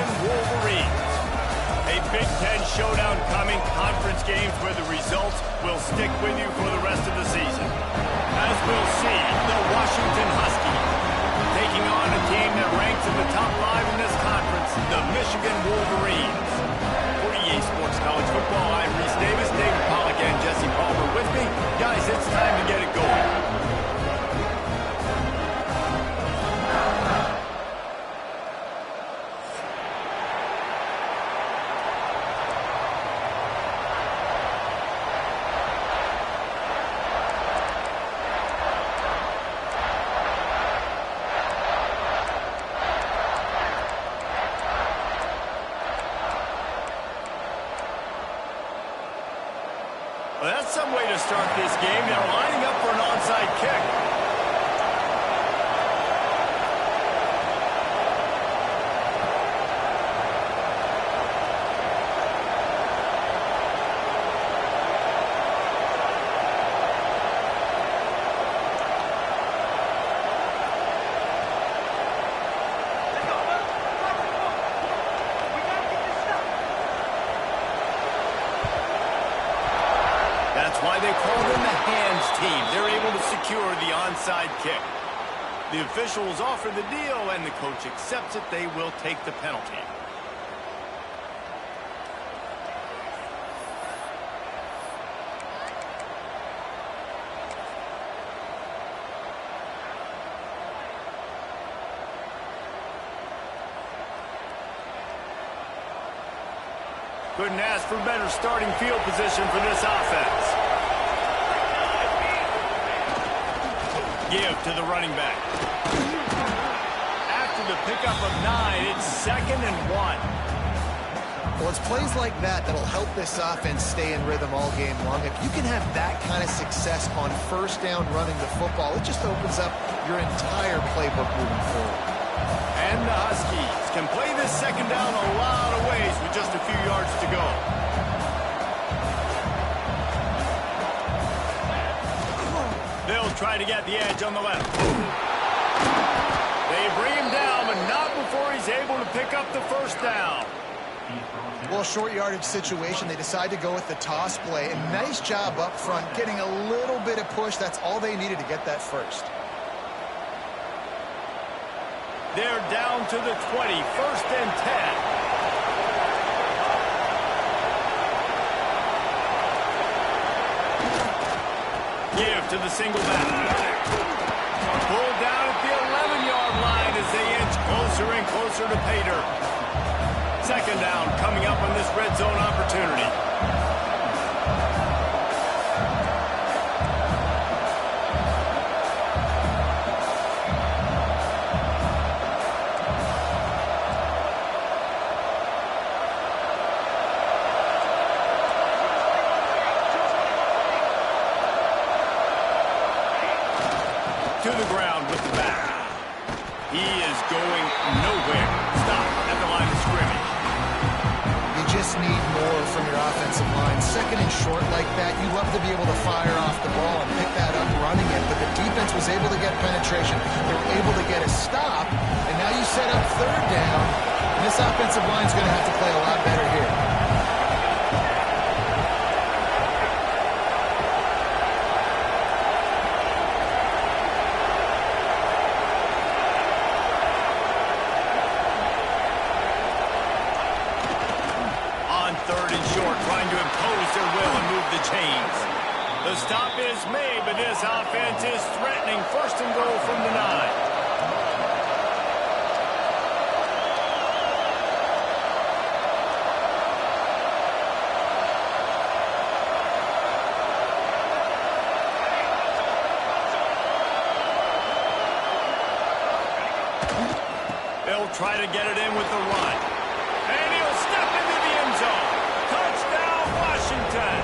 Michigan Wolverines. A Big Ten showdown coming, conference games where the results will stick with you for the rest of the season. As we'll see, the Washington Huskies taking on a team that ranks in the top 5 in this conference, the Michigan Wolverines. For EA Sports College Football, I'm Reese Davis, David Pollack, and Jesse Palmer with me. Guys, it's time to get it going. Well, that's some way to start this game. They're lining up for an onside kick. That's why they call them the hands team. They're able to secure the onside kick. The officials offer the deal, and the coach accepts it. They will take the penalty. Couldn't ask for better starting field position for this offense. Give to the running back. After the pickup of 9, it's 2nd and 1. Well, it's plays like that that'll help this offense stay in rhythm all game long. If you can have that kind of success on first down running the football, it just opens up your entire playbook moving forward. And the Huskies can play this second down a lot of ways with just a few yards to go. They'll try to get the edge on the left. They bring him down, but not before he's able to pick up the first down. Well, short yardage situation, they decide to go with the toss play. And nice job up front, getting a little bit of push. That's all they needed to get that first. They're down to the 20, 1st and 10. Give to the single back. Pulled down at the 11-yard line as they inch closer and closer to pay dirt. 2nd down coming up on this red zone opportunity. To the ground with the back. He is going nowhere. Stop at the line of scrimmage. You just need more from your offensive line. 2nd and short like that, you'd love to be able to fire off the ball and pick that up running it, but the defense was able to get penetration. They were able to get a stop, and now you set up 3rd down, and this offensive line is going to have to play a lot better here. Trying to impose their will and move the chains. The stop is made, but this offense is threatening 1st and goal from the 9. They'll try to get it in with the run. And he'll step into the end zone. Touchdown, Washington.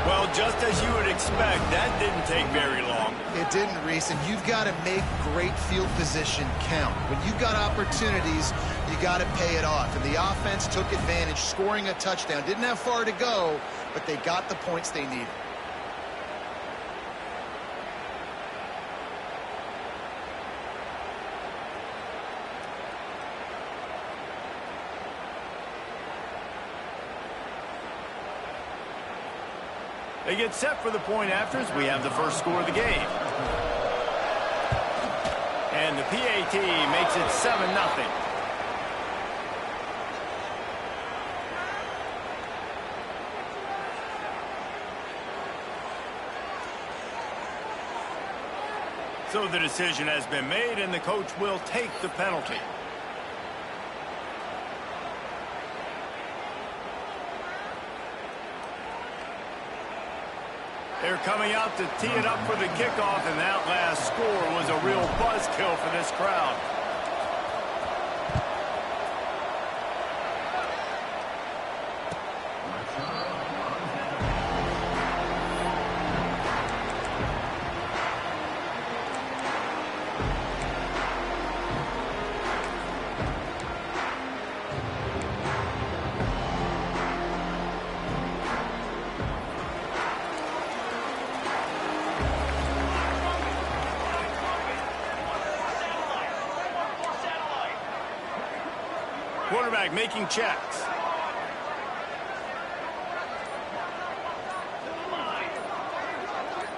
Well, just as you would expect, that didn't take very long. It didn't, Reese, and you've got to make great field position count. When you've got opportunities, you got to pay it off. And the offense took advantage, scoring a touchdown. Didn't have far to go, but they got the points they needed. They get set for the point after as we have the first score of the game. And the PAT makes it 7-0. So the decision has been made, and the coach will take the penalty. They're coming out to tee it up for the kickoff, and that last score was a real buzzkill for this crowd. Quarterback making checks.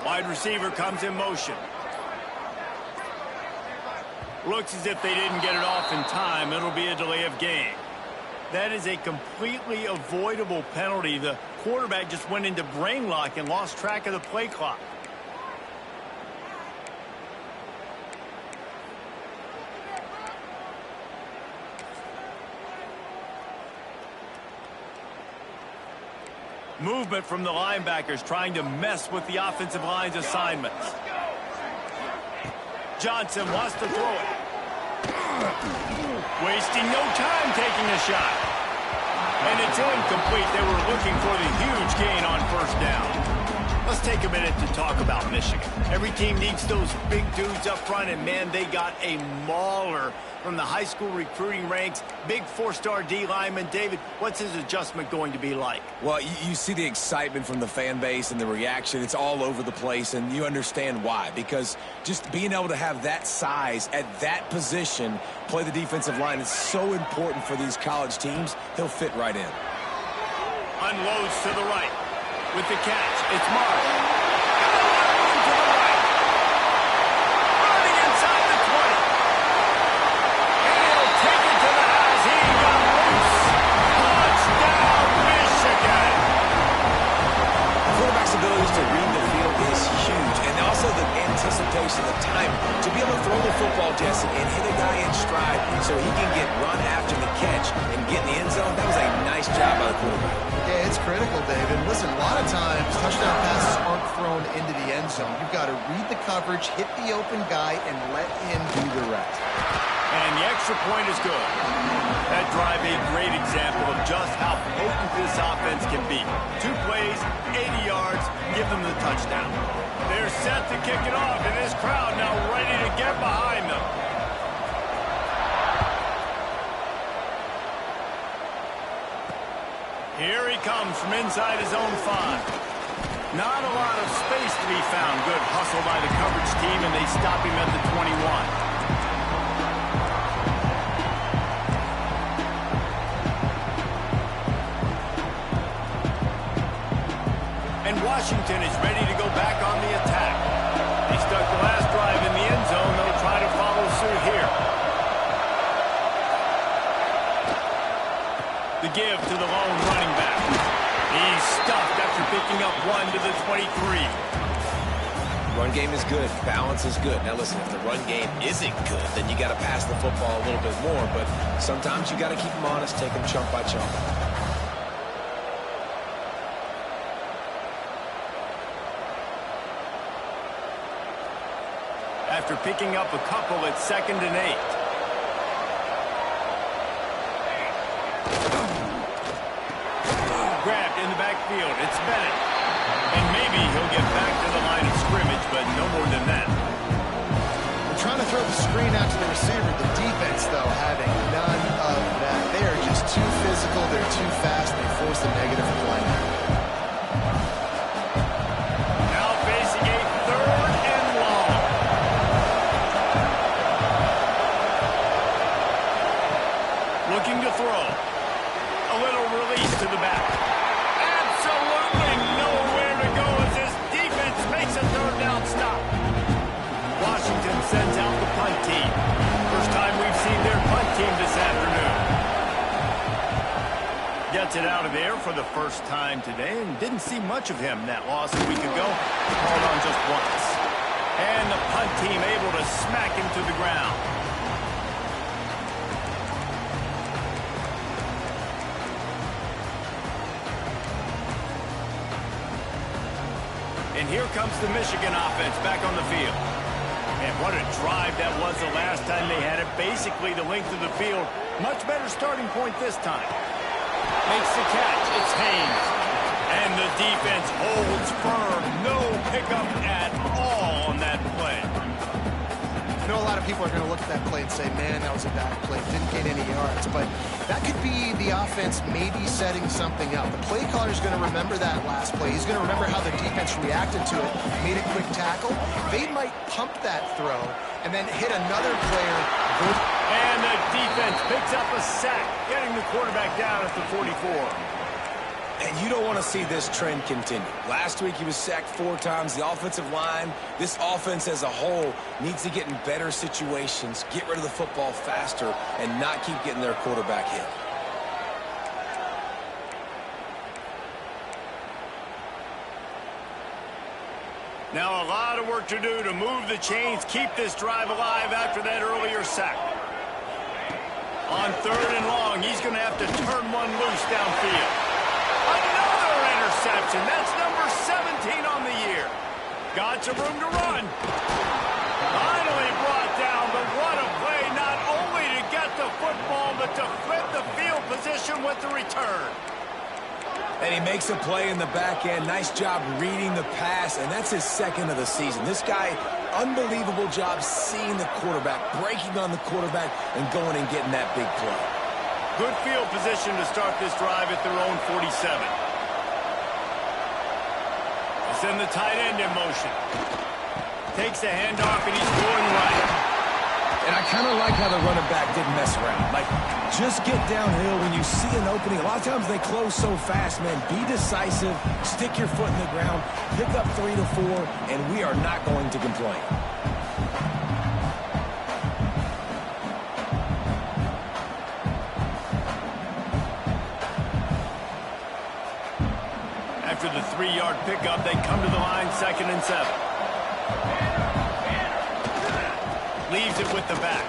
Wide receiver comes in motion. Looks as if they didn't get it off in time. It'll be a delay of game. That is a completely avoidable penalty. The quarterback just went into brain lock and lost track of the play clock. Movement from the linebackers trying to mess with the offensive line's assignments. Johnson wants to throw it. Wasting no time taking a shot. And it's incomplete. They were looking for the huge gain on first down. Let's take a minute to talk about Michigan. Every team needs those big dudes up front, and man, they got a mauler from the high school recruiting ranks. Big four-star D lineman. David, what's his adjustment going to be like? Well, you see the excitement from the fan base and the reaction. It's all over the place, and you understand why. Because just being able to have that size at that position, play the defensive line, is so important for these college teams. He'll fit right in. Unloads to the right. With the catch, it's Marsh. To the right. Running inside the 20. And he'll take it to the house. He got loose. Touchdown, Michigan. Quarterback's ability to read the field is huge. And also the anticipation, the time to be able to throw the football, Jesse, and hit a guy in stride so he can get run after the catch and get in the end zone. That was a nice job by the quarterback. Yeah, it's critical, David. Listen, a lot of times touchdown passes aren't thrown into the end zone. You've got to read the coverage, hit the open guy, and let him do the rest. And the extra point is good. That drive a great example of just how potent this offense can be. 2 plays, 80 yards, give them the touchdown. They're set to kick it off, and this crowd now ready to get behind them. Here he comes from inside his own 5. Not a lot of space to be found. Good hustle by the coverage team, and they stop him at the 21. And Washington is ready to go back on the attack. They stuck the last drive in the end zone. They'll try to follow suit here. The give to the lone running back. He's stuffed after picking up 1 to the 23. Run game is good. Balance is good. Now listen, if the run game isn't good, then you got to pass the football a little bit more. But sometimes you got to keep them honest, take them chunk by chunk. After picking up a couple at 2nd and 8. Grabbed in the backfield. It's Bennett. And maybe he'll get back to the line of scrimmage, but no more than that. They're trying to throw the screen out to the receiver. The defense, though, having none of that. They are just too physical. They're too fast. They force a negative play. Now facing a 3rd and long. Looking to throw. A little release to the back. Absolutely nowhere to go in Washington sends out the punt team. First time we've seen their punt team this afternoon. Gets it out of there for the first time today, and didn't see much of him that loss a week ago. Called on just once. And the punt team able to smack him to the ground. And here comes the Michigan offense back on the field. And what a drive that was the last time they had it. Basically the length of the field. Much better starting point this time. Makes the catch. It's Haynes. And the defense holds firm. No pickup at all on that play. I know a lot of people are going to look at that play and say, man, that was a bad play. Didn't gain any yards. But that could be the offense maybe setting something up. The play caller is going to remember that last play. He's going to remember how the defense reacted to it, made a quick tackle. They might pump that throw and then hit another player. And the defense picks up a sack, getting the quarterback down at the 44. And you don't want to see this trend continue. Last week he was sacked 4 times. The offensive line, this offense as a whole, needs to get in better situations, get rid of the football faster, and not keep getting their quarterback hit. Now a lot of work to do to move the chains, keep this drive alive after that earlier sack. On 3rd and long, he's going to have to turn one loose downfield. Another interception. That's number 17 on the year. Got some room to run. Finally brought down, but what a play, not only to get the football, but to flip the field position with the return. And he makes a play in the back end. Nice job reading the pass, and that's his 2nd of the season. This guy, unbelievable job seeing the quarterback, breaking on the quarterback, and going and getting that big play. Good field position to start this drive at their own 47. They send the tight end in motion. Takes the handoff, and he's going right. And I kind of like how the running back didn't mess around. Like, just get downhill when you see an opening. A lot of times they close so fast, man. Be decisive, stick your foot in the ground, pick up 3 to 4, and we are not going to complain. After the 3-yard pickup, they come to the line, 2nd and 7. Leaves it with the back.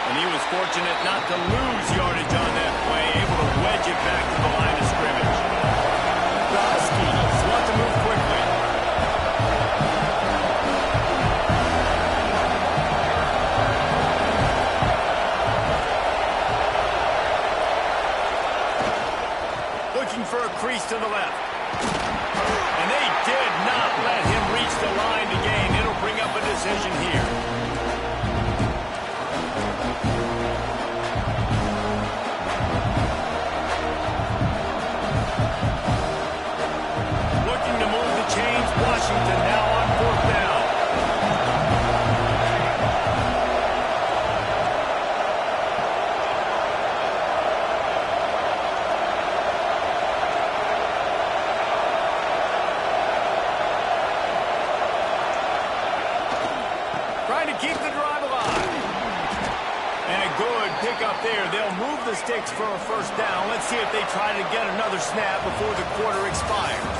And he was fortunate not to lose yardage on that play, able to wedge it back to the line of scrimmage. The Huskies want to move quickly. Looking for a crease to the left. And they did not let him reach the line to gain. It'll bring up a decision here. Looking to move the chains. Washington now on 4th down. Trying to keep the drive alive. And a good pickup there. They'll move the sticks for a 1st down. Let's see if they try to get another snap before the quarter expires.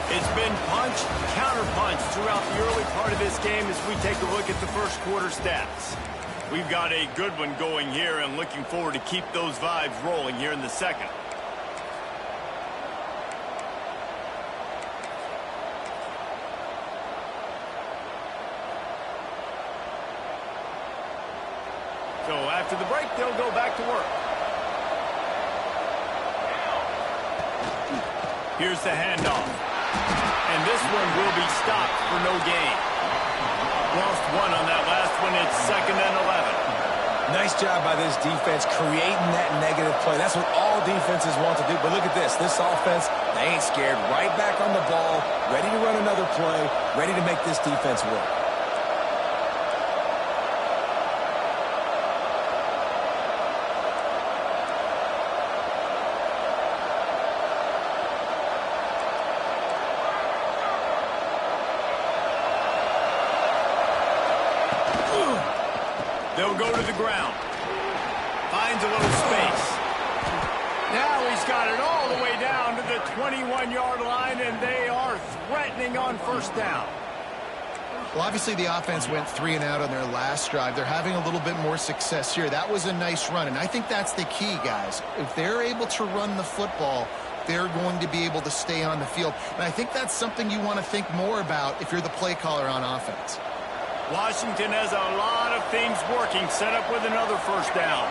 It's been punch, counter-punch throughout the early part of this game as we take a look at the 1st quarter stats. We've got a good one going here and looking forward to keep those vibes rolling here in the 2nd. So after the break, they'll go back to work. Here's the handoff. And this one will be stopped for no gain. Lost 1 on that last one. It's 2nd and 11. Nice job by this defense creating that negative play. That's what all defenses want to do. But look at this. This offense, they ain't scared. Right back on the ball, ready to run another play, ready to make this defense work. They'll go to the ground. Finds a little space. Now he's got it all the way down to the 21-yard line, and they are threatening on first down. Well, obviously the offense went 3 and out on their last drive. They're having a little bit more success here. That was a nice run, and I think that's the key, guys. If they're able to run the football, they're going to be able to stay on the field. And I think that's something you want to think more about if you're the play caller on offense. Washington has a lot of things working, set up with another first down.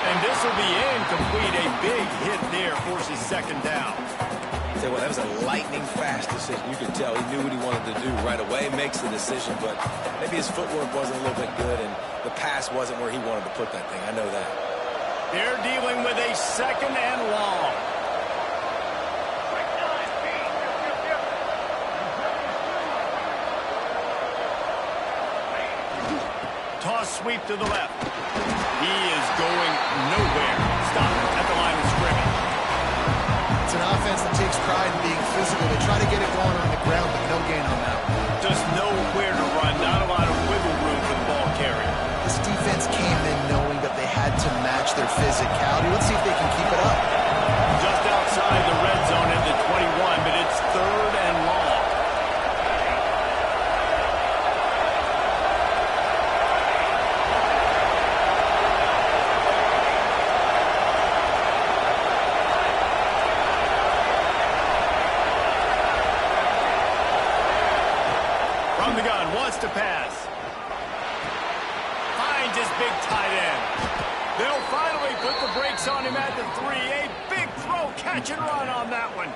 And this will be incomplete. A big hit there forces second down. Tell you what, that was a lightning-fast decision. You could tell he knew what he wanted to do right away, makes the decision, but maybe his footwork wasn't a little bit good, and the pass wasn't where he wanted to put that thing. I know that. They're dealing with a second and long. Toss sweep to the left. He is going nowhere. Stop at the line of scrimmage. It's an offense that takes pride in being physical. They try to get it going on the ground, but no gain on that one. Just nowhere to run. Not a lot of wiggle room for the ball carrier. This defense came in knowing that they had to match their physicality. Let's see if they can keep it up. Just outside the red zone at the 21, but it's third and long. From the gun, wants to pass. Finds his big tight end. They'll finally put the brakes on him at the 3. A big throw, catch and run on that one.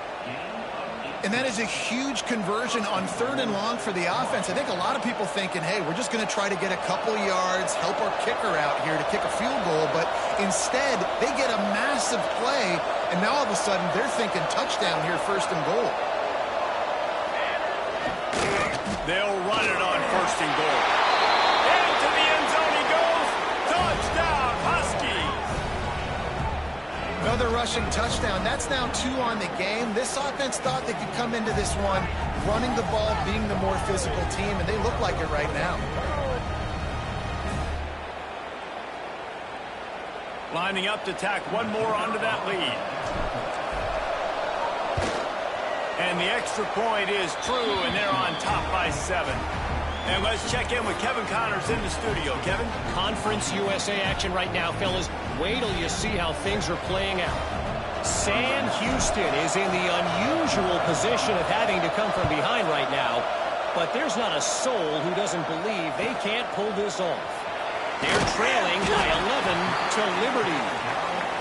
And that is a huge conversion on third and long for the offense. I think a lot of people thinking, hey, we're just going to try to get a couple yards, help our kicker out here to kick a field goal. But instead, they get a massive play, and now all of a sudden they're thinking touchdown here, first and goal. They'll run it on first and goal. Into the end zone he goes. Touchdown, Huskies. Another rushing touchdown. That's now 2 on the game. This offense thought they could come into this one running the ball, being the more physical team, and they look like it right now. Lining up to tack one more onto that lead. And the extra point is true, and they're on top by 7. And let's check in with Kevin Connors in the studio. Kevin? Conference USA action right now, fellas. Wait till you see how things are playing out. Sam Houston is in the unusual position of having to come from behind right now, but there's not a soul who doesn't believe they can't pull this off. They're trailing by 11 to Liberty.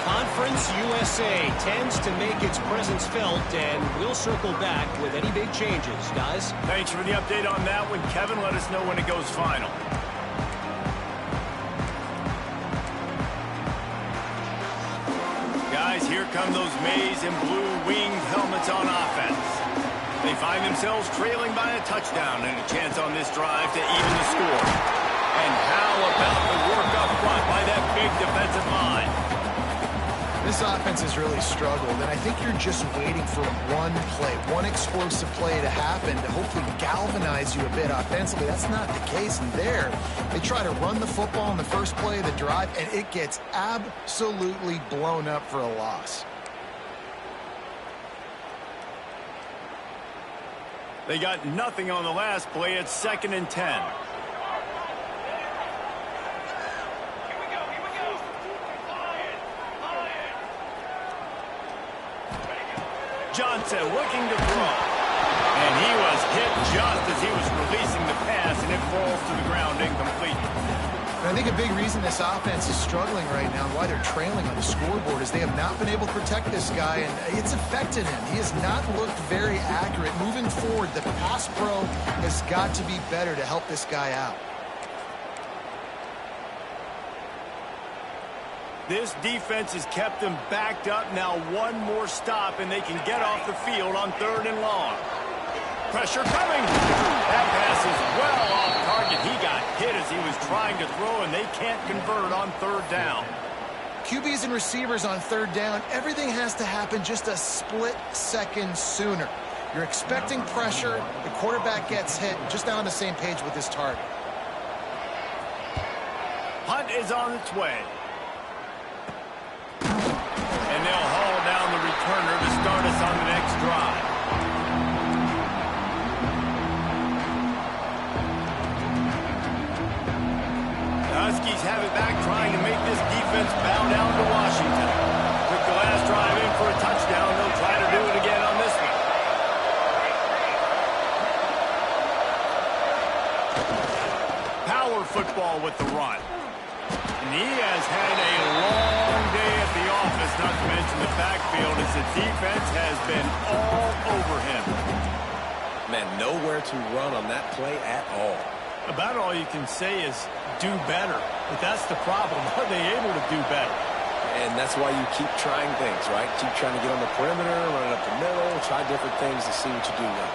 Conference USA tends to make its presence felt, and we'll circle back with any big changes, guys. Thanks for the update on that one, Kevin. Let us know when it goes final. Guys, here come those maize and blue winged helmets on offense. They find themselves trailing by a touchdown and a chance on this drive to even the score. And how about the work up front by that big defensive line? This offense has really struggled, and I think you're just waiting for one play, one explosive play to happen to hopefully galvanize you a bit offensively. That's not the case, and there, they try to run the football in the first play of the drive, and it gets absolutely blown up for a loss. They got nothing on the last play. It's 2nd and 10. Johnson looking to throw. And he was hit just as he was releasing the pass, and it falls to the ground incomplete. And I think a big reason this offense is struggling right now and why they're trailing on the scoreboard is they have not been able to protect this guy, and it's affected him. He has not looked very accurate. Moving forward, the pass pro has got to be better to help this guy out. This defense has kept them backed up. Now one more stop, and they can get off the field on 3rd and long. Pressure coming. That pass is well off target. He got hit as he was trying to throw, and they can't convert on 3rd down. QBs and receivers on 3rd down, everything has to happen just a split second sooner. You're expecting pressure. The quarterback gets hit. Just now on the same page with his target. Punt is on its way. And they'll haul down the returner to start us on the next drive. The Huskies have it back, trying to make this defense bow down to Washington. Took the last drive in for a touchdown. They'll try to do it again on this one. Power football with the run. And he has had a long day at the office, not to mention the backfield, as the defense has been all over him. Man, nowhere to run on that play at all. About all you can say is do better. But that's the problem. Are they able to do better? And that's why you keep trying things, right? Keep trying to get on the perimeter, run it up the middle, try different things to see what you do well.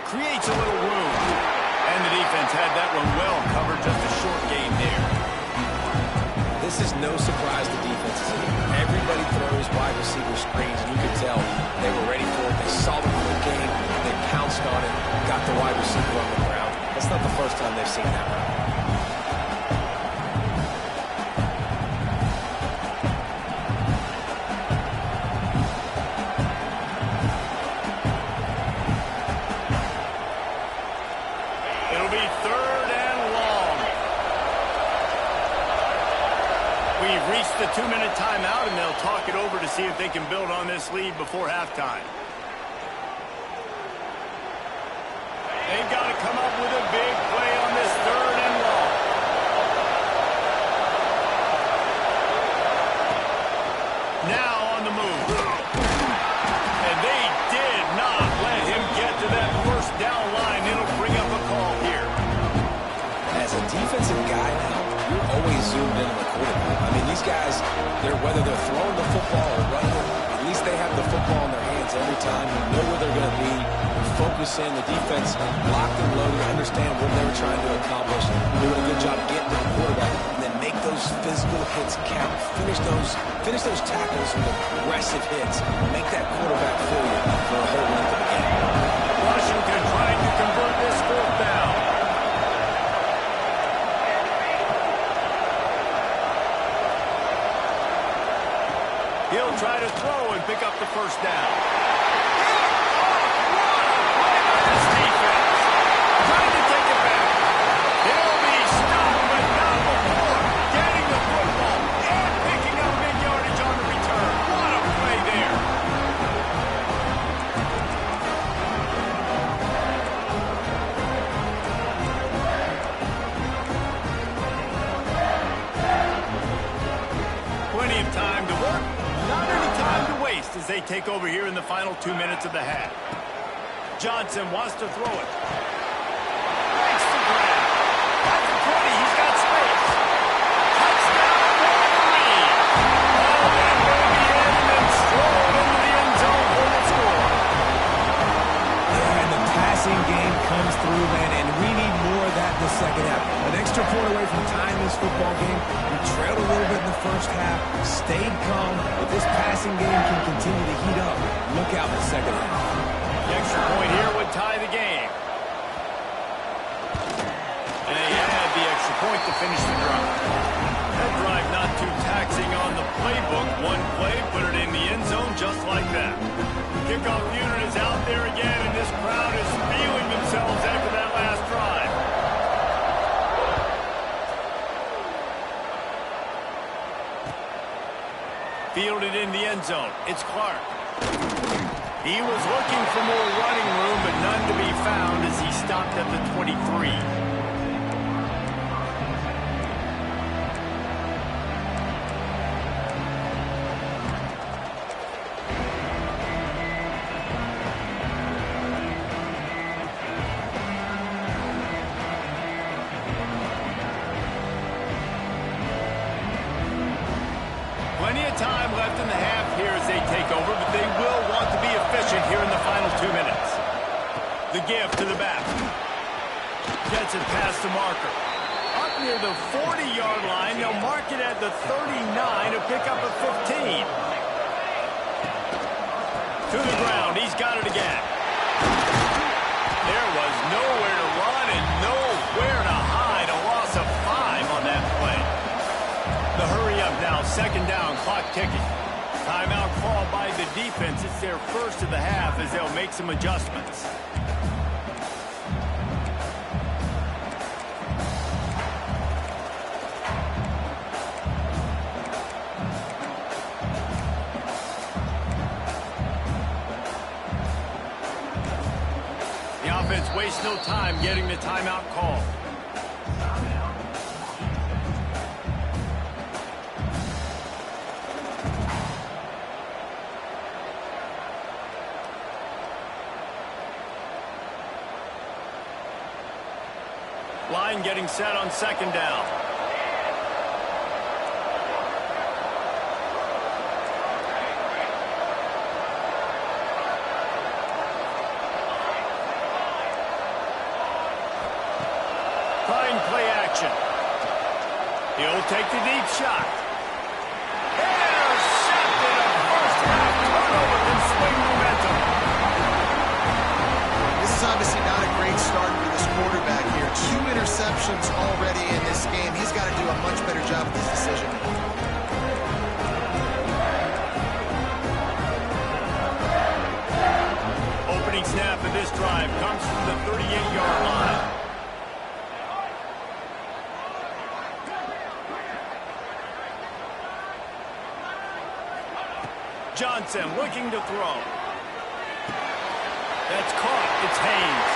Creates a little room. And the defense had that one well covered. Just a short game there. This is no surprise to defenses anymore. Everybody throws wide receiver screens, and you can tell they were ready for it. They saw the quick game. They pounced on it, got the wide receiver on the ground. That's not the first time they've seen that run. It'll be 3rd and long. We've reached the 2-minute timeout, and they'll talk it over to see if they can build on this lead before halftime. They've got to come up with a big play on this 3rd and long. Now on the move. And they did not let him get to that first down line. It'll bring up a call here. As a defensive guy now, you're always zoomed in on the quarterback. I mean, these guys, whether they're throwing the football or running it, at least they have the football in their hands every time. You know where they're going to be. You focus in. The defense locked and loaded, understand what they were trying to accomplish, doing a good job getting to the quarterback, and then make those physical hits count. Finish those tackles with aggressive hits. Make that quarterback feel you for a whole length of the game. Washington trying to convert this 4th down. He'll try to throw and pick up the first down. This defense trying to take it back. He'll be stopped, but not before getting the football and picking up big yardage on the return. What a play there. Plenty of time to work. Not any time to waste as they take over here in the final 2 minutes of the half. Johnson wants to throw it. Makes the grab. At the 20, he's got space. Touchdown, Wolverine. Oh, that may be in and strolled into the end zone for the score. Yeah, and the passing game comes through, man, and we need more of that in the second half. An extra point away from tying this football game. We trailed a little bit in the first half, stayed calm, but this passing game can continue to heat up. Look out in the second half. The extra point here would tie the game. And they had the extra point to finish the drive. That drive not too taxing on the playbook. One play, put it in the end zone just like that. Kickoff unit is out there again, and this crowd is feeling themselves after that last drive. Fielded in the end zone. It's Clark. He was looking for more running room, but none to be found as he stopped at the 23. Plenty of time left in the half here as they take over, but they will want to be efficient here in the final 2 minutes. The give to the back. Gets it past the marker. Up near the 40-yard line. They'll mark it at the 39 to pick up a 15. To the ground. He's got it again. There was nowhere to run and nowhere to hide. A loss of 5 on that play. The hurry up now. Second down. Clock ticking. Timeout called by the defense. It's their first of the half as they'll make some adjustments. The offense wastes no time getting the timeout call. Line getting set on second down. Trying play action. He'll take the deep shot. Intercepted. A first half turnover can swing momentum. This is obviously not a great start for this quarterback here. 2 interceptions already in this game. He's got to do a much better job with this decision. Opening snap of this drive comes from the 38-yard line. Johnson looking to throw. That's caught. It's Haynes.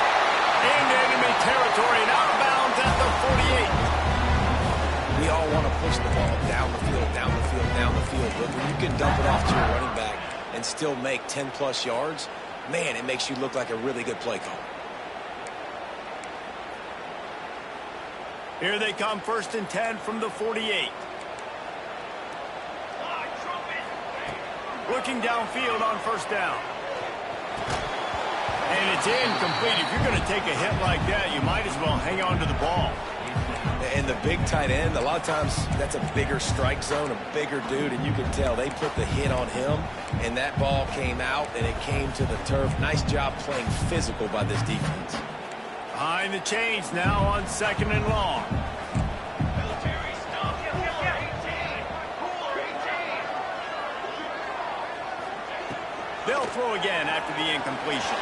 Into enemy territory and out of bounds at the 48. We all want to push the ball down the field, down the field, down the field. But when you can dump it off to your running back and still make 10-plus yards, man, it makes you look like a really good play call. Here they come, 1st and 10 from the 48. Looking downfield on first down. And it's incomplete. If you're going to take a hit like that, you might as well hang on to the ball. And the big tight end, a lot of times that's a bigger strike zone, a bigger dude, and you can tell they put the hit on him, and that ball came out, and it came to the turf. Nice job playing physical by this defense. Behind the chains now on 2nd and long. They'll throw again after the incompletion.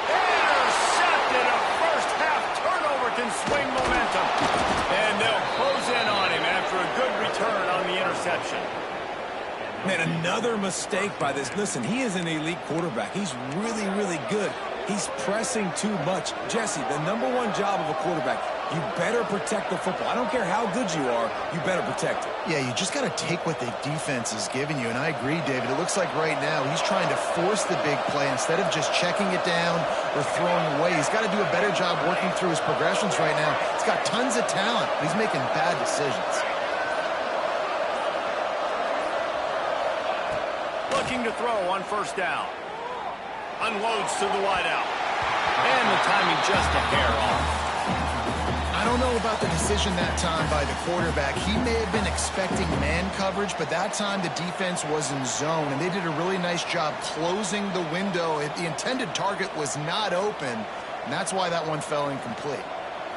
Intercepted. A first half turnover can swing momentum. And they'll close in on him after a good return on the interception. Man, another mistake by this. Listen, he is an elite quarterback. He's really, really good. He's pressing too much. Jesse, the #1 job of a quarterback, you better protect the football. I don't care how good you are, you better protect it. Yeah, you just got to take what the defense is giving you. And I agree, David. It looks like right now he's trying to force the big play instead of just checking it down or throwing away. He's got to do a better job working through his progressions right now. He's got tons of talent. He's making bad decisions. Looking to throw on first down. Unloads to the wideout. And the timing just a hair off. I don't know about the decision that time by the quarterback. He may have been expecting man coverage, but that time the defense was in zone, and they did a really nice job closing the window. The intended target was not open, and that's why that one fell incomplete.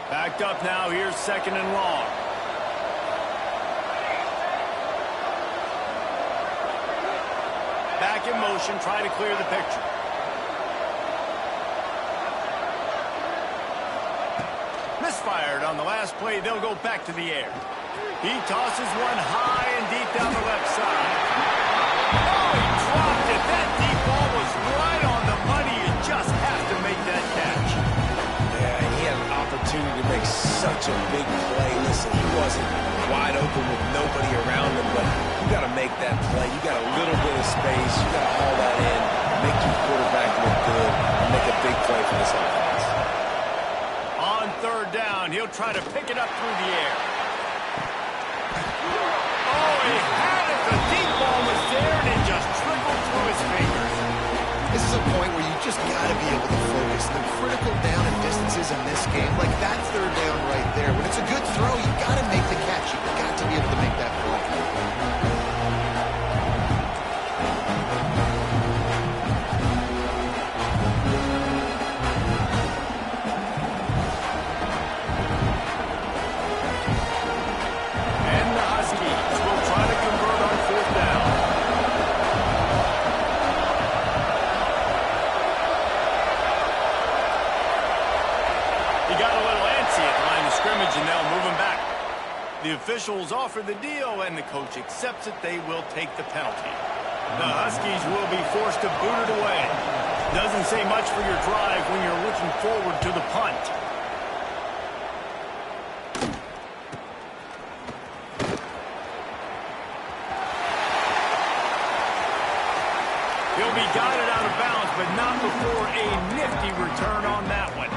Backed up now. Here's 2nd and long. Back in motion, try to clear the picture. Misfired on the last play. They'll go back to the air. He tosses one high and deep down the left side. Oh, he dropped it. That deep ball was right on the money. You just have to make that catch. Yeah, he had an opportunity to make such a big play. Listen, he wasn't wide open with nobody around him, but you got to make that play. You got a little bit of space. You got to haul that in, make your quarterback look good, and make a big play for this offense. On 3rd down, he'll try to pick it up through the air. Oh, he had it. The deep ball was there, and it just trickled through his fingers. This is a point where you just got to be able to focus. The critical down and distances in this game, like that 3rd down right there, when The officials offer the deal, and the coach accepts it. They will take the penalty. The Huskies will be forced to boot it away. Doesn't say much for your drive when you're looking forward to the punt. He'll be guided out of bounds, but not before a nifty return on that one.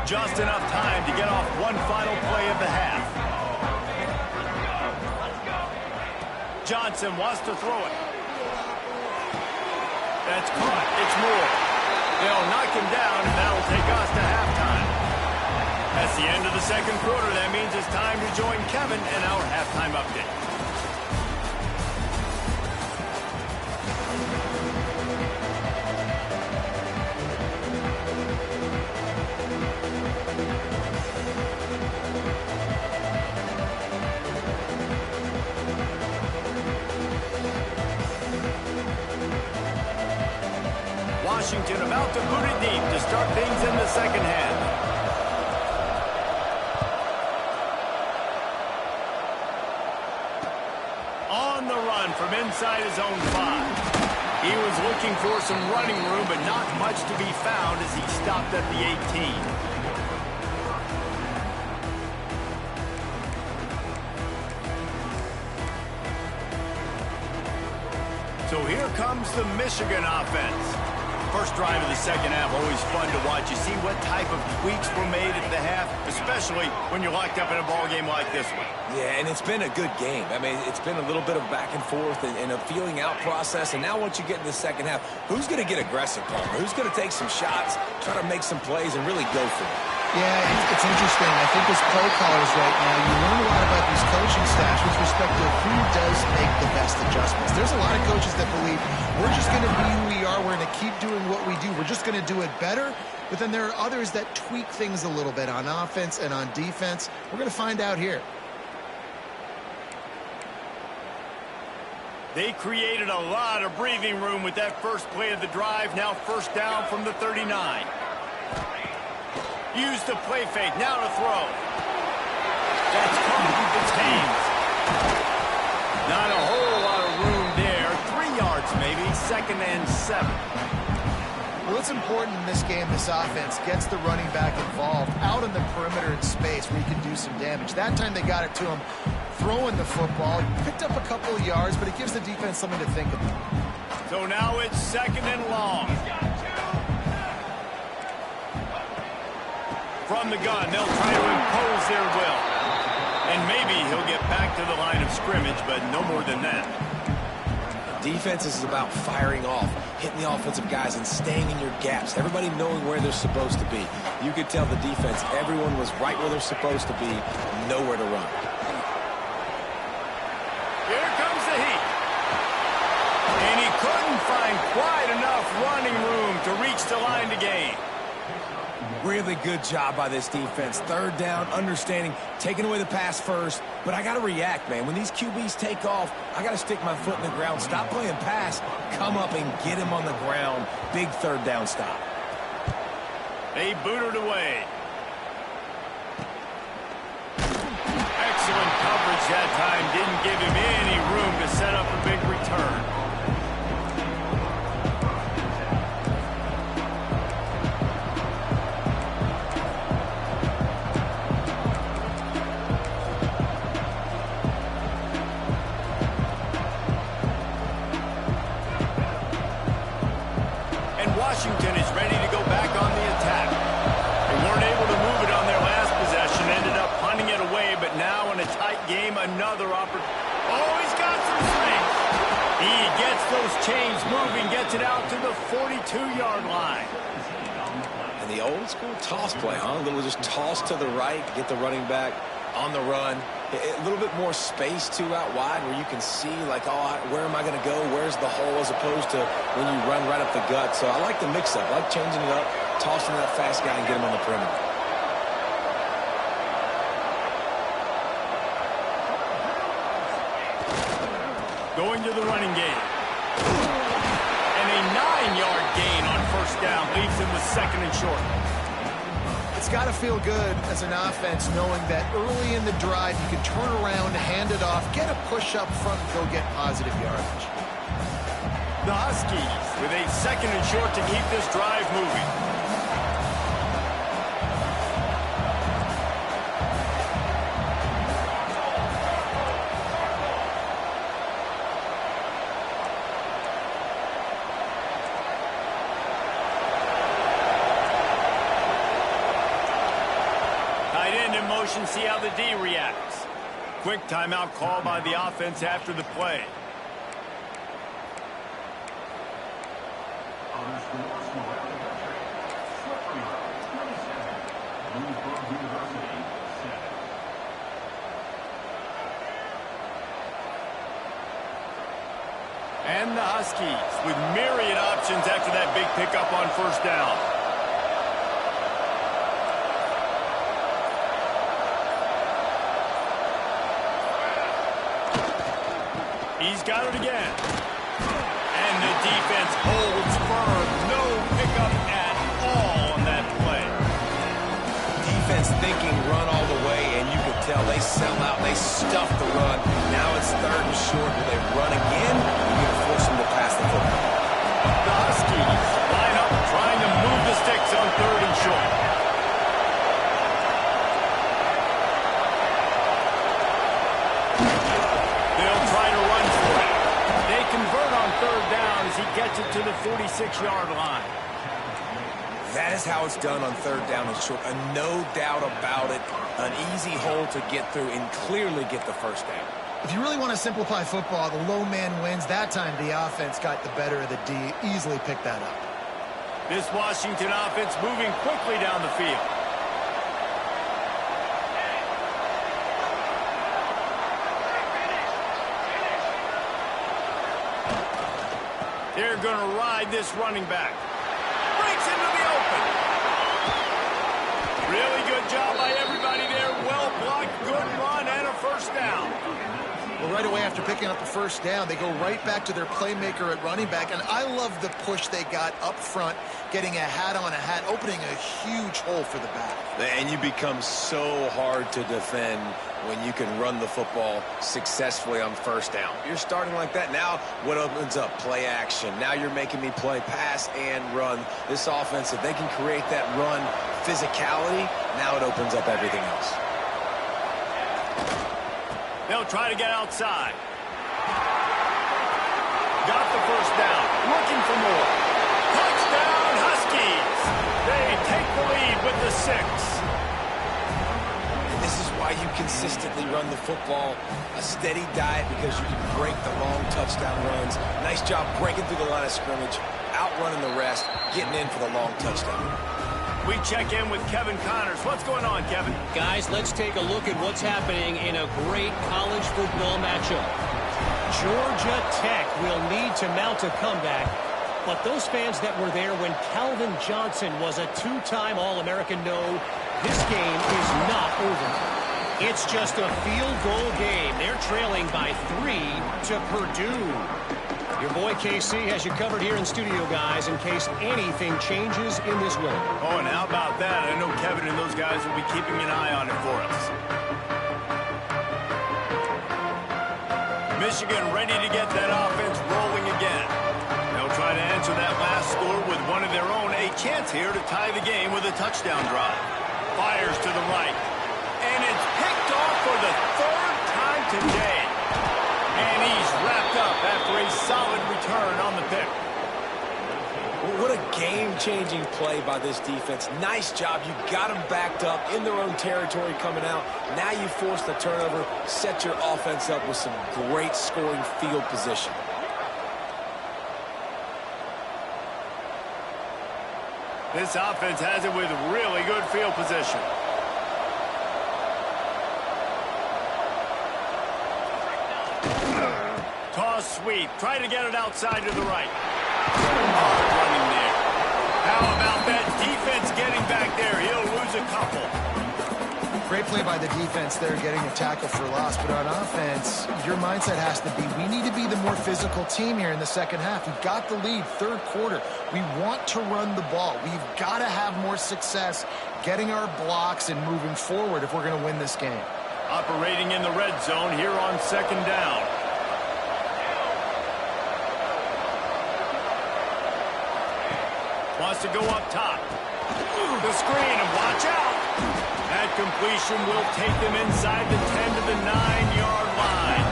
Just enough time to get off one final play of the half. Johnson wants to throw it. That's caught. It's Moore. They'll knock him down, and that'll take us to halftime. That's the end of the second quarter. That means it's time to join Kevin in our halftime update. Washington about to boot it deep to start things in the second half. On the run from inside his own 5. He was looking for some running room, but not much to be found as he stopped at the 18. So here comes the Michigan offense. First drive of the second half, always fun to watch. You see what type of tweaks were made at the half, especially when you're locked up in a ball game like this one. Yeah, and it's been a good game. I mean, it's been a little bit of back and forth and a feeling out process. And now once you get in the second half, who's going to get aggressive, Palmer? Who's going to take some shots, try to make some plays, and really go for it? Yeah, it's interesting. I think as play callers right now, you learn a lot about these coaching staffs with respect to who does make the best adjustments. There's a lot of coaches that believe we're just going to be who we are. We're going to keep doing what we do. We're just going to do it better. But then there are others that tweak things a little bit on offense and on defense. We're going to find out here. They created a lot of breathing room with that first play of the drive. Now first down from the 39. Use the play fake. Now to throw. That's caught. It's Haynes. Not a whole lot of room there. 3 yards maybe. 2nd and 7. Well, it's important in this game, this offense gets the running back involved out on the perimeter in space where he can do some damage. That time they got it to him throwing the football. He picked up a couple of yards, but it gives the defense something to think about. So now it's 2nd and long. From the gun, they'll try to impose their will. And maybe he'll get back to the line of scrimmage, but no more than that. Defense is about firing off, hitting the offensive guys, and staying in your gaps. Everybody knowing where they're supposed to be. You could tell the defense, everyone was right where they're supposed to be, nowhere to run. Here comes the heat. And he couldn't find quite enough running room to reach the line to gain. Really good job by this defense. 3rd down, understanding, taking away the pass first. But I got to react, man. When these QBs take off, I got to stick my foot in the ground. Stop playing pass. Come up and get him on the ground. Big 3rd down stop. They booted away. Excellent coverage that time. Didn't give him any room to set up a big return. Washington is ready to go back on the attack. They weren't able to move it on their last possession, ended up punting it away, but now in a tight game, another opportunity. Oh, he's got some strength. He gets those chains moving, gets it out to the 42-yard line. And the old school toss play, huh? A little just toss to the right, get the running back on the run. A little bit more space, too, out wide where you can see, like, oh, where am I going to go? Where's the hole as opposed to when you run right up the gut. So I like the mix-up. I like changing it up, tossing that fast guy and get him on the perimeter. Going to the running game. And a 9-yard gain on first down leaves him with second and short. It's got to feel good as an offense knowing that early in the drive you can turn around, hand it off, get a push up front, and go get positive yardage. The Huskies with a second and short to keep this drive moving. Tight end in motion, see how the D reacts. Quick timeout call by the offense after the play. And the Huskies with myriad options after that big pickup on first down. He's got it again. And the defense holds firm. No pickup at all on that play. Defense thinking run all the way, and you can tell they sell out. They stuff the run. Now it's third and short. Will they run again? You're going to force them to pass the football. The Huskies line up trying to move the sticks on third and short. They'll try to run for it. They convert on third down as he gets it to the 46-yard line. That is how it's done on third down and short. No doubt about it. An easy hole to get through and clearly get the first down. If you really want to simplify football, the low man wins. That time the offense got the better of the D. Easily picked that up. This Washington offense moving quickly down the field. They're going to ride this running back. Breaks into the open. Really good job by everybody there. Well blocked, good run, and a first down. Well, right away after picking up the first down, they go right back to their playmaker at running back. And I love the push they got up front, getting a hat on a hat, opening a huge hole for the back. And you become so hard to defend when you can run the football successfully on first down. You're starting like that. Now what opens up? Play action. Now you're making me play pass and run. This offense, if they can create that run physicality, now it opens up everything else. They'll try to get outside. Got the first down. Looking for more. Touchdown, Huskies. They take the lead with the 6. And this is why you consistently run the football. A steady diet because you can break the long touchdown runs. Nice job breaking through the line of scrimmage, outrunning the rest, getting in for the long touchdown. We check in with Kevin Connors. What's going on, Kevin? Guys, let's take a look at what's happening in a great college football matchup. Georgia Tech will need to mount a comeback, but those fans that were there when Calvin Johnson was a 2-time All-American know this game is not over. It's just a field goal game. They're trailing by 3 to Purdue. Your boy KC has you covered here in studio, guys, in case anything changes in this one. Oh, and how about that? I know Kevin and those guys will be keeping an eye on it for us. Michigan ready to get that offense rolling again. They'll try to answer that last score with one of their own. A chance here to tie the game with a touchdown drive. Fires to the right. And it's picked off for the 3rd time today. And he's wrapped up after a solid return on the pick. What a game-changing play by this defense. Nice job. You got them backed up in their own territory coming out. Now you force the turnover, set your offense up with some great scoring field position. This offense has it with really good field position. Toss sweep. Try to get it outside to the right. Hard running there. How about that defense getting back there? He'll lose a couple. Great play by the defense there, getting a tackle for loss. But on offense, your mindset has to be, we need to be the more physical team here in the second half. We've got the lead, third quarter. We want to run the ball. We've got to have more success getting our blocks and moving forward if we're going to win this game. Operating in the red zone here on second down. Wants to go up top. The screen, and watch out. That completion will take them inside the 10 to the 9-yard line.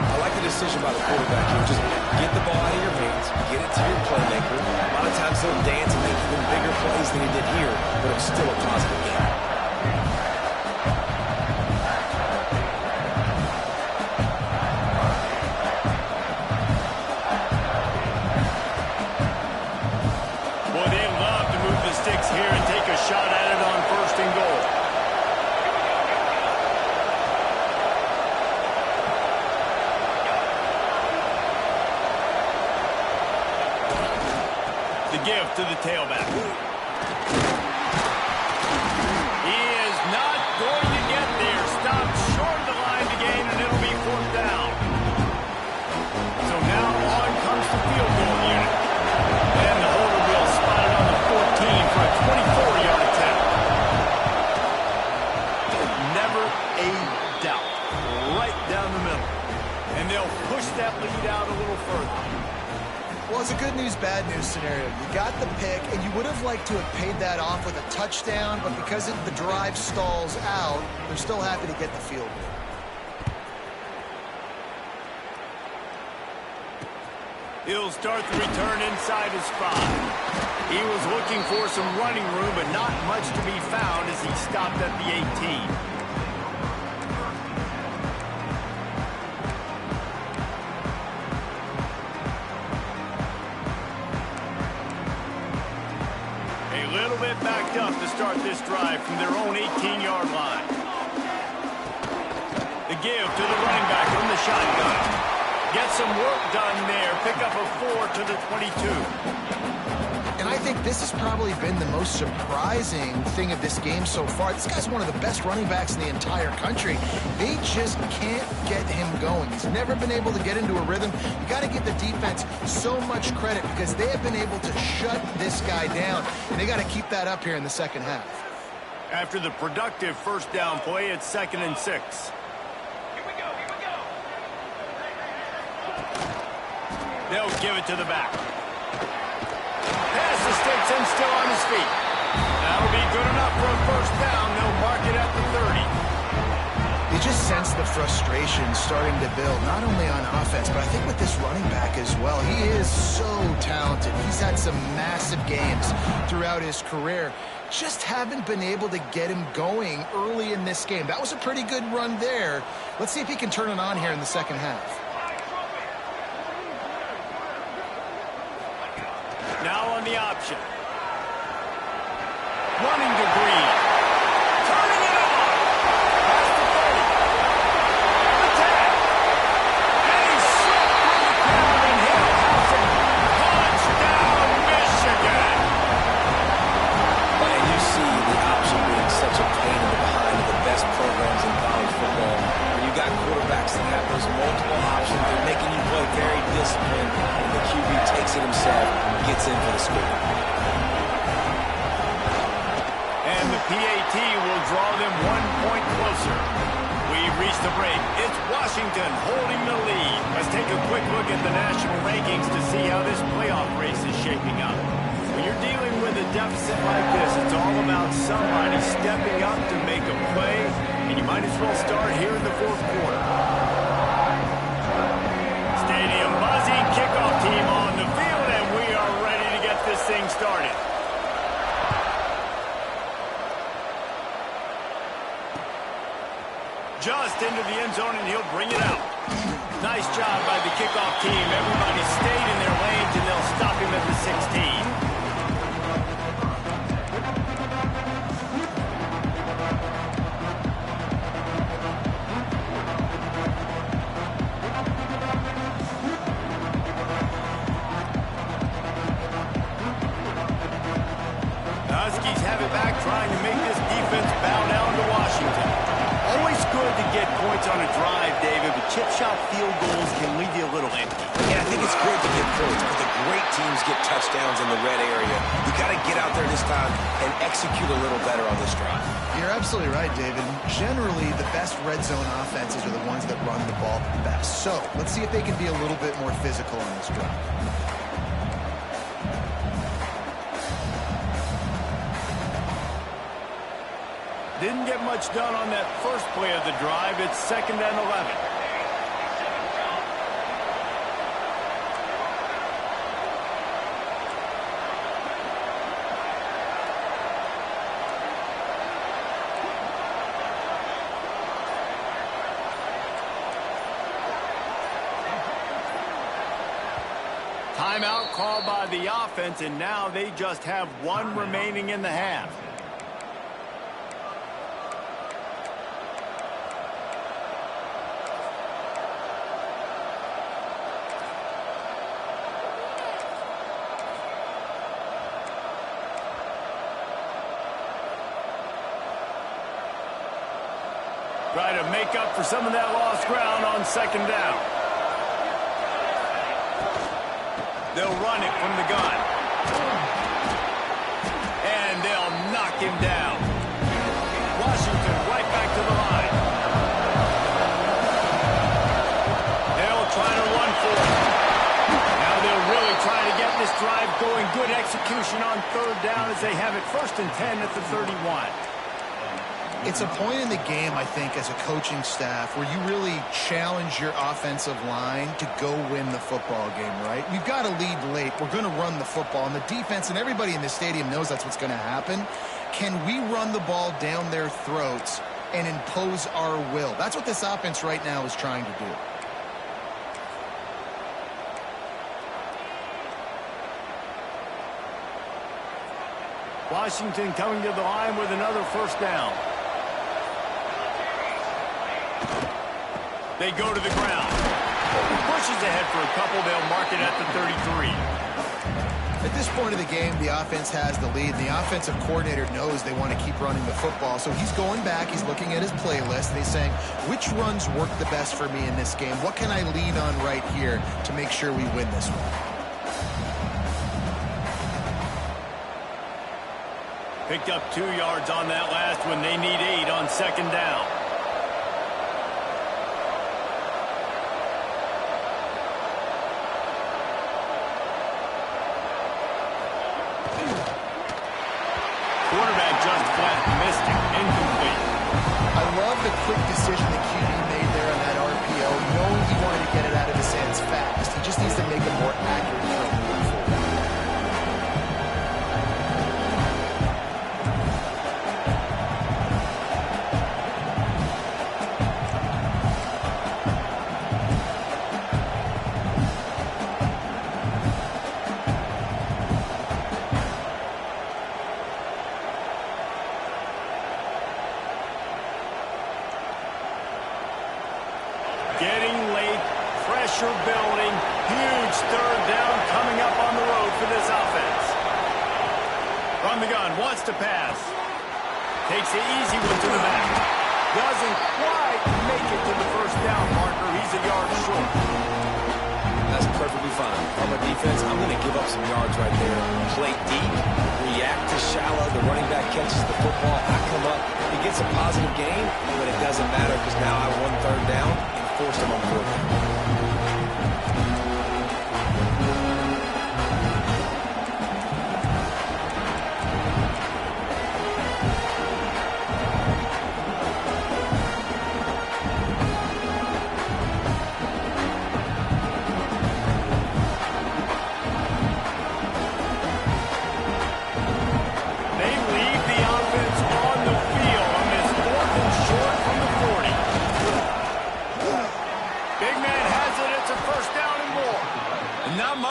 I like the decision by the quarterback here. Just get the ball out of your hands, get it to your playmaker. A lot of times he'll dance and make even bigger plays than he did here, but it's still a positive game. Here and take a shot at it on first and goal. The give to the tailback. He is not going to get there. Stopped short of the line to gain, and it'll be fourth down. So now on comes the field goal unit. And the holder will spot it on the 14 for a 24-yard attempt. Never a doubt. Right down the middle. And they'll push that lead out a little further. Well, it's a good news, bad news scenario. You got the pick, and you would have liked to have paid that off with a touchdown, but because the drive stalls out, they're still happy to get the field goal. He'll start the return inside his 5. He was looking for some running room, but not much to be found as he stopped at the 18. A little bit backed up to start this drive from their own 18-yard line. The give to the running back from the shotgun. Get some work done there. Pick up a 4 to the 22. And I think this has probably been the most surprising thing of this game so far. This guy's one of the best running backs in the entire country. They just can't get him going. He's never been able to get into a rhythm. You got to give the defense so much credit because they have been able to shut this guy down. And they got to keep that up here in the second half. After the productive first down play, it's 2nd and 6. They'll give it to the back. Pass the sticks and still on his feet. That'll be good enough for a first down. They'll mark it at the 30. You just sense the frustration starting to build, not only on offense, but I think with this running back as well. He is so talented. He's had some massive games throughout his career. Just haven't been able to get him going early in this game. That was a pretty good run there. Let's see if he can turn it on here in the second half. Now on the option. Running to Green. Turning it on. Past the 30. The tag. And he's slipped through the crowd and he'll house it. Touchdown, Michigan. And you see the option being such a pain in the behind of the best programs in college football. When you got quarterbacks that have those multiple options, they're making you play very disciplined, and the QB takes it himself. Gets in for the score. And the PAT will draw them 1 point closer. We've reached the break. It's Washington holding the lead. Let's take a quick look at the national rankings to see how this playoff race is shaping up. When you're dealing with a deficit like this, it's all about somebody stepping up to make a play, and you might as well start here in the fourth quarter. Stadium buzzing, kickoff team on the field, and we are ready to get this thing started. Just into the end zone, and he'll bring it out. Nice job by the kickoff team. Everybody stayed in their lanes, and they'll stop him at the 16. Huskies have it back, trying to make this defense bow down to Washington. Washington. Always good to get points on a drive, David, but chip shot field goals can leave you a little empty. Yeah, I think it's great to get points, but the great teams get touchdowns in the red area. You got to get out there this time and execute a little better on this drive. You're absolutely right, David. Generally, the best red zone offenses are the ones that run the ball the best. So let's see if they can be a little bit more physical on this drive. Didn't get much done on that first play of the drive. It's 2nd and 11. Timeout called by the offense, and now they just have one remaining in the half. Try to make up for some of that lost ground on 2nd down. They'll run it from the gun. And they'll knock him down. Washington right back to the line. They'll try to run for it. Now they'll really try to get this drive going. Good execution on 3rd down as they have it 1st and 10 at the 31. It's a point in the game, I think, as a coaching staff where you really challenge your offensive line to go win the football game, right? We've got to lead late. We're going to run the football. And the defense and everybody in the stadium knows that's what's going to happen. Can we run the ball down their throats and impose our will? That's what this offense right now is trying to do. Washington coming to the line with another 1st down. They go to the ground. Pushes ahead for a couple. They'll mark it at the 33. At this point of the game, the offense has the lead. The offensive coordinator knows they want to keep running the football. So he's going back. He's looking at his playlist. And he's saying, which runs work the best for me in this game? What can I lean on right here to make sure we win this one? Picked up 2 yards on that last one. They need 8 on 2nd down. Quarterback just flat missed it. Incomplete. I love the quick decision the QB made there on that RPO, knowing he wanted to get it out of his hands fast. He just needs to make a more accurate throw moving forward. Getting late, pressure building, huge 3rd down coming up on the road for this offense. From the gun, wants to pass. Takes the easy one to the back. Doesn't quite make it to the 1st down marker. He's a yard short. That's perfectly fine. From a defense, I'm going to give up some yards right there. Play deep, react to shallow. The running back catches the football. I come up. He gets a positive gain, but it doesn't matter because now I won 3rd down and forced him on 4th down.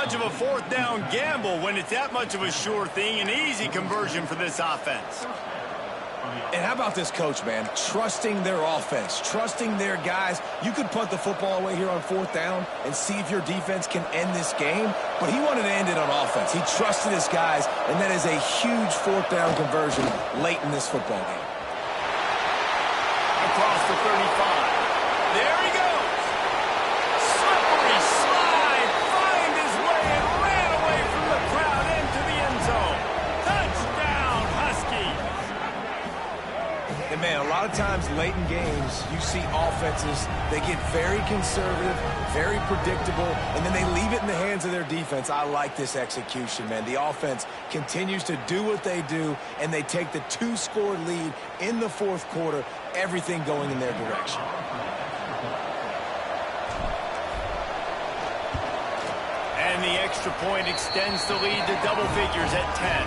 Of a 4th down gamble when it's that much of a sure thing, an easy conversion for this offense. And how about this coach, man? Trusting their offense, trusting their guys. You could punt the football away here on 4th down and see if your defense can end this game, but he wanted to end it on offense. He trusted his guys, and that is a huge 4th down conversion late in this football game. 35. There he goes. Slippery slide. Find his way and ran away from the crowd into the end zone. Touchdown, Huskies. And man, a lot of times late in games, you see offenses, they get very conservative, very predictable, and then they leave it in the hands of their defense. I like this execution, man. The offense continues to do what they do, and they take the 2-score lead in the fourth quarter, everything going in their direction. And the extra point extends the lead to double figures at 10.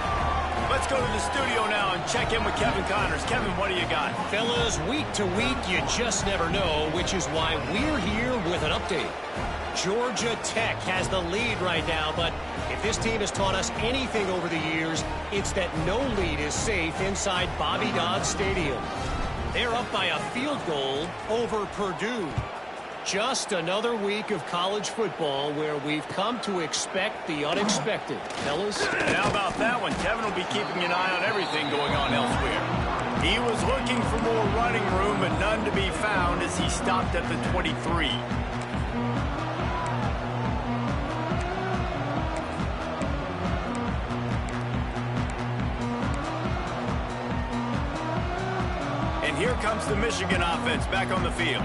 Let's go to the studio now and check in with Kevin Connors. Kevin, what do you got? Fellas, week to week, you just never know, which is why we're here with an update. Georgia Tech has the lead right now, but if this team has taught us anything over the years, it's that no lead is safe inside Bobby Dodd Stadium. They're up by a field goal over Purdue. Just another week of college football where we've come to expect the unexpected, fellas. And how about that one? Kevin will be keeping an eye on everything going on elsewhere. He was looking for more running room, but none to be found as he stopped at the 23. And here comes the Michigan offense back on the field.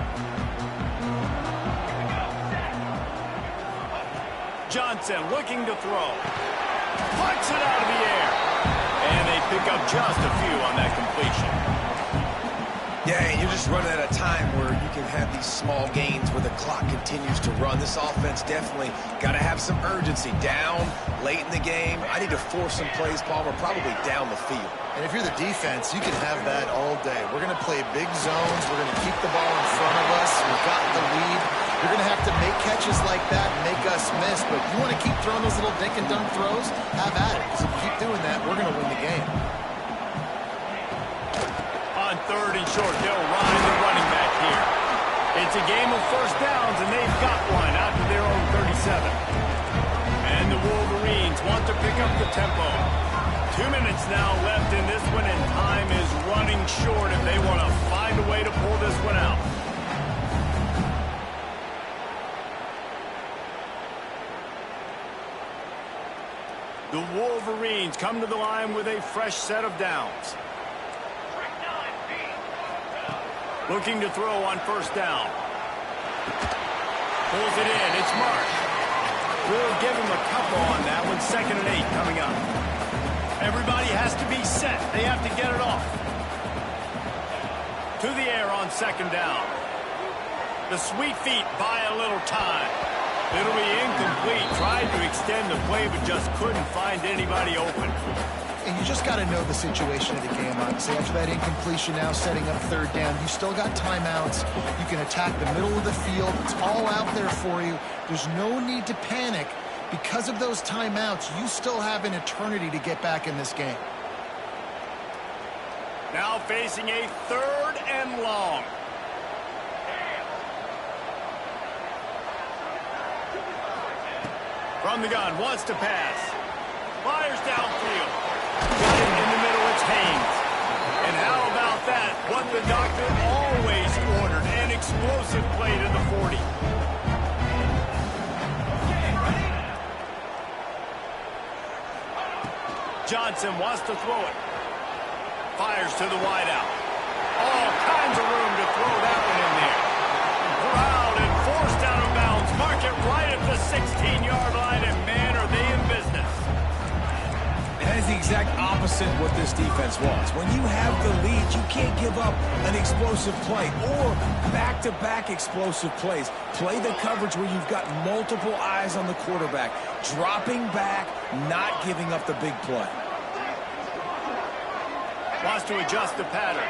Johnson looking to throw. Punts it out of the air. And they pick up just a few on that completion. Yeah, and you're just running at a time where you can have these small gains where the clock continues to run. This offense definitely got to have some urgency. Down, late in the game. I need to force some plays, Palmer, probably down the field. And if you're the defense, you can have that all day. We're going to play big zones. We're going to keep the ball in front of us. We've got the lead. You're going to have to make catches like that and make us miss. But you want to keep throwing those little dink and dunk throws? Have at it. Because if you keep doing that, we're going to win the game. On third and short, they'll ride the running back here. It's a game of first downs, and they've got one out to their own 37. And the Wolverines want to pick up the tempo. 2 minutes now left in this one, and time is running short if they want to find a way to pull this one out. The Wolverines come to the line with a fresh set of downs. Looking to throw on first down. Pulls it in. It's Marsh. We'll give him a couple on that one. 2nd and 8 coming up. Everybody has to be set. They have to get it off. To the air on 2nd down. The sweet feet buy a little time. It'll be incomplete. Tried to extend the play, but just couldn't find anybody open. And you just got to know the situation of the game, obviously. After that incompletion, now setting up 3rd down, you still got timeouts. You can attack the middle of the field. It's all out there for you. There's no need to panic. Because of those timeouts, you still have an eternity to get back in this game. Now facing a 3rd and long. From the gun, wants to pass. Fires downfield. Got it in the middle, it's Haynes. And how about that? What the doctor always ordered, an explosive play to the 40. Johnson wants to throw it. Fires to the wideout. All kinds of room to throw that one in there. Corralled and forced out of bounds. Mark it right at the 16-yard line, and man, are they in business. That is the exact opposite of what this defense wants. When you have the lead, you can't give up an explosive play or back-to-back explosive plays. Play the coverage where you've got multiple eyes on the quarterback, dropping back, not giving up the big play. Wants to adjust the pattern.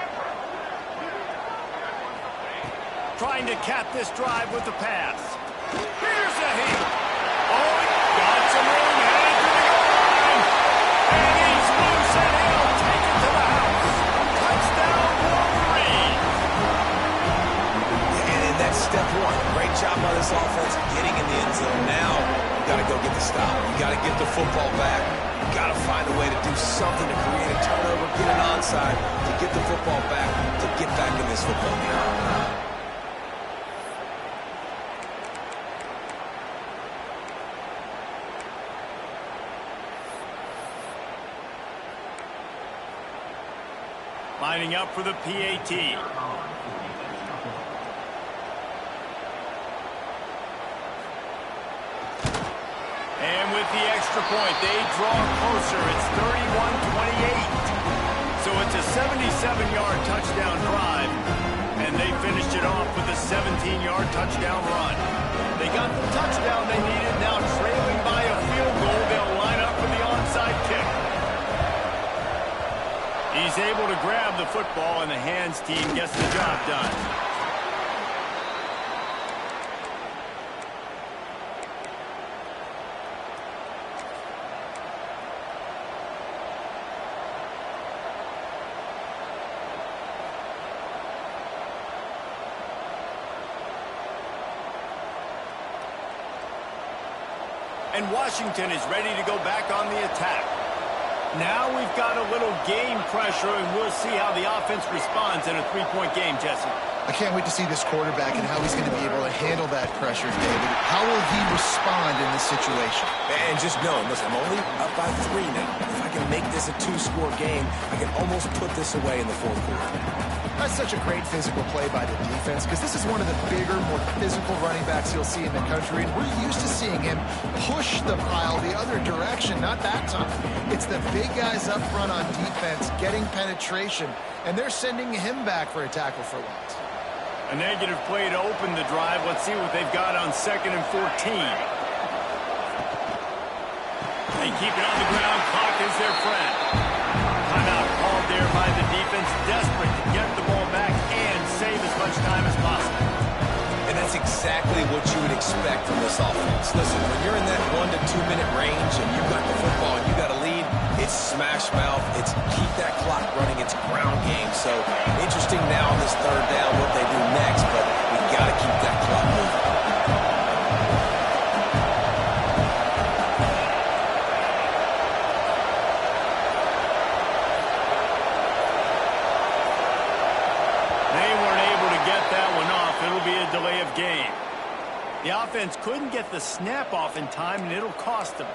Trying to cap this drive with the pass. Here's a hit. Oh, got some room headed to the goal line. And he's loose, and he'll take it to the house. Touchdown, Wolverine. And that's step one. Great job by this offense getting in the end zone. Now you got to go get the stop. You got to get the football back. You got to find a way to do something to create a turnover. get an onside, to get the football back, to get back in this football game. Lining up for the PAT. And with the extra point, they draw closer. It's 31-28. So it's a 77-yard touchdown drive, and they finished it off with a 17-yard touchdown run. They got the touchdown they needed. Now trailing by a field goal, they'll line up for the onside kick. He's able to grab the football, and the hands team gets the job done. And Washington is ready to go back on the attack. Now we've got a little game pressure, and we'll see how the offense responds in a three-point game, Jesse. I can't wait to see this quarterback and how he's going to be able to handle that pressure, David. How will he respond in this situation? And just knowing, listen, I'm only up by 3 now. If I can make this a 2-score game, I can almost put this away in the fourth quarter. That's such a great physical play by the defense because this is one of the bigger, more physical running backs you'll see in the country, and we're used to seeing him push the pile the other direction, not that time. It's the big guys up front on defense getting penetration, and they're sending him back for a tackle for loss. A negative play to open the drive. Let's see what they've got on 2nd and 14. They keep it on the ground. Clock is their friend. Timeout called there by the defense, desperate to get the ball back and save as much time as possible. And that's exactly what you would expect from this offense. Listen, when you're in that 1 to 2 minute range and you've got the football and you got a lead, it's smash mouth, it's keep that clock running, it's ground game. So interesting now on this 3rd down what they do next, but we've got to keep that clock moving. It'll be a delay of game. The offense couldn't get the snap off in time, and it'll cost them.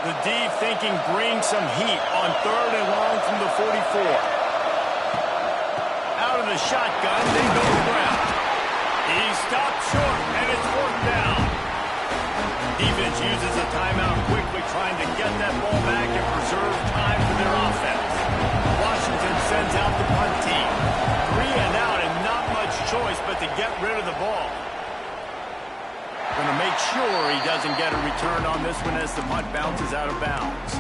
The deep thinking brings some heat on 3rd and long from the 44. Out of the shotgun, they go to the ground. He stopped short, and it's 4th down. Defense uses a timeout quickly, trying to get that ball back and preserve time for their offense. Washington sends out the punt team. 3 and out, and not much choice but to get rid of the ball. Going to make sure he doesn't get a return on this one as the punt bounces out of bounds.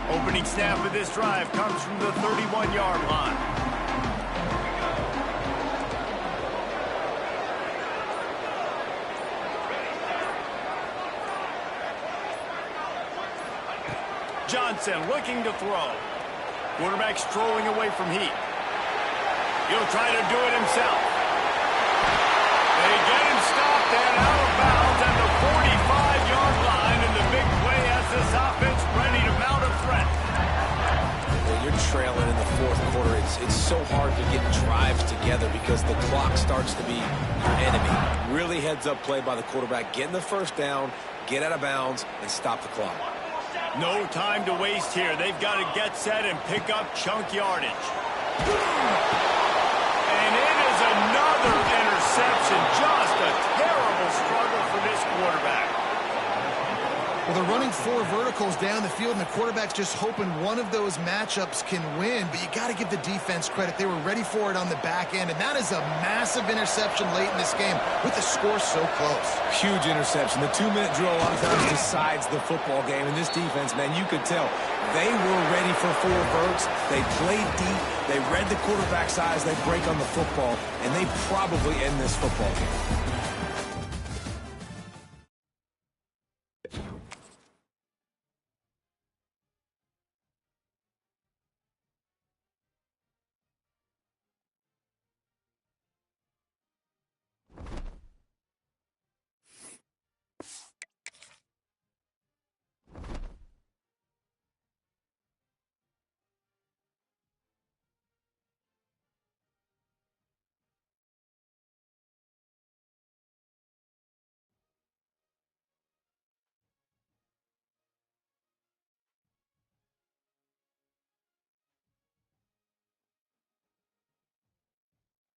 Opening snap of this drive comes from the 31-yard line. Johnson looking to throw. Quarterback strolling away from heat. He'll try to do it himself. They get him stopped and out of bounds at the 45-yard line, and the big play has this offense ready to mount a threat. When you're trailing in the fourth quarter, it's so hard to get drives together because the clock starts to be your enemy. Really heads-up play by the quarterback. Getting the first down, get out of bounds, and stop the clock. No time to waste here. They've got to get set and pick up chunk yardage. And it is another interception. Just a terrible struggle for this quarterback. Well, they're running 4 verticals down the field, and the quarterback's just hoping one of those matchups can win. But you got to give the defense credit. They were ready for it on the back end, and that is a massive interception late in this game with the score so close. Huge interception. The 2-minute drill a lot of times decides the football game. And this defense, man, you could tell they were ready for 4 verts. They played deep. They read the quarterback's eyes. They break on the football, and they probably end this football game.